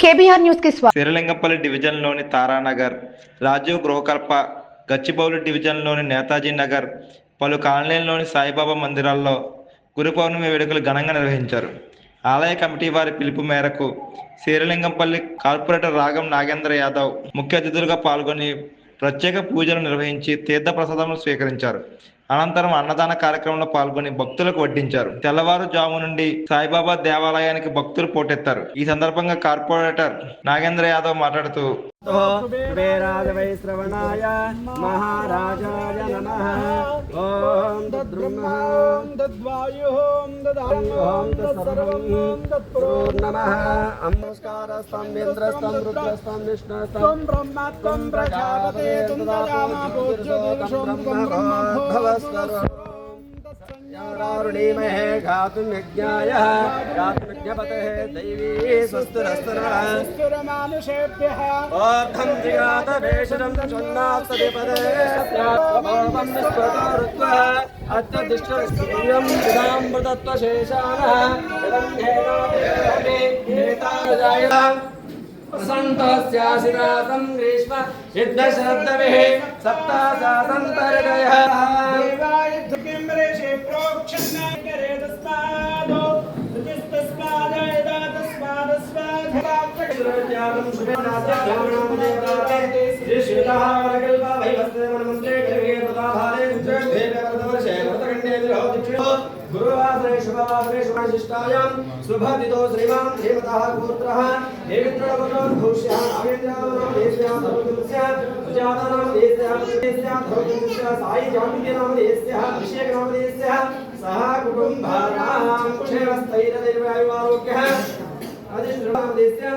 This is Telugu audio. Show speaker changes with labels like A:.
A: కేబీఆర్ న్యూస్ కి స్వాగతం.
B: శ్రీలింగంపల్లి డివిజన్లోని తారానగర్, రాజీవ్ గృహకల్ప, గచ్చిబౌలి డివిజన్లోని నేతాజీ నగర్, పలు కాలనీల్లోని సాయిబాబా మందిరాల్లో గురు పౌర్ణమి వేడుకలు ఘనంగా నిర్వహించారు. ఆలయ కమిటీ వారి పిలుపు మేరకు శ్రీలింగంపల్లి కార్పొరేటర్ రాగం నాగేంద్ర యాదవ్ ముఖ్య అతిథులుగా పాల్గొని ప్రత్యేక పూజలు నిర్వహించి తీర్థ ప్రసాదములు స్వీకరించారు. అనంతరం అన్నదాన కార్యక్రమంలో పాల్గొని భక్తులకు వడ్డించారు. తెల్లవారుజాము నుండి సాయిబాబా దేవాలయానికి భక్తులు పోటెత్తారు. ఈ సందర్భంగా కార్పొరేటర్ నాగేంద్ర యాదవ్ మాట్లాడుతూ
C: శ్రవణాయ మహారాజాయ నమః. ఓం తద్బ్రహ్మం తద్వాయుః తదాహం తత్సర్వం తత్పూర్ణమః. నమస్కారస్తం ఇంద్రస్తం రుద్రస్తం విష్ణుస్తం బ్రహ్మత్వం ప్రజాపతే తుం భవస్వరం రుణీమహే గాతుం యజ్ఞాయ గాతుం యజ్ఞపతే దైవీ స్వస్తిరస్తనః ఓర్ధం జిగాత భేషజం చున్నాస్తదిపదే స్యాత్మభవం నిస్పృతరుత్వ అత్యదిష్టం విదామృతత్వ శేషానః ఇదం ధేనాదే ఏతాజాయ ప్రసంతస్యాసినాసం గ్రీష్మ సిద్ధశబ్దవిః సప్తాసాసంతర్గయః దేవాయ ధుకింరేషే ప్రోక్షణాకరే తస్మాదో తస్మాదయ తస్మాదస్వాధరాత్రజ్ఞానం శుభనాథ్యానామదేవతే శ్రీ శ్రీలహారకల్ప వైవస్దేవనమంత్రే కరిగే ప్రతాభారే విద్రేభేకవర్ధవర్షే వర్తకండే విరోధిక్షో గురువాసరే శుభవాసరే శుభశిష్టాయాం శుభదితో శ్రీమాన్ దేవతాః గోత్రః దేవేంద్రవరో భూష్యః ఆవేంద్రవరో దేశ్యాః సర్వగుణస్య సుజాతానాం దేశ్యాః దేశ్యాః సర్వగుణస్య సాయి జామిన్యనామ దేశ్యాః అభిషేకనామ దేశ్యాః సహ కుటుంబానాం క్షేమస్థైర్యదైర్వాయువారోగ్యః ఆదిశ్రనామ దేశ్యాః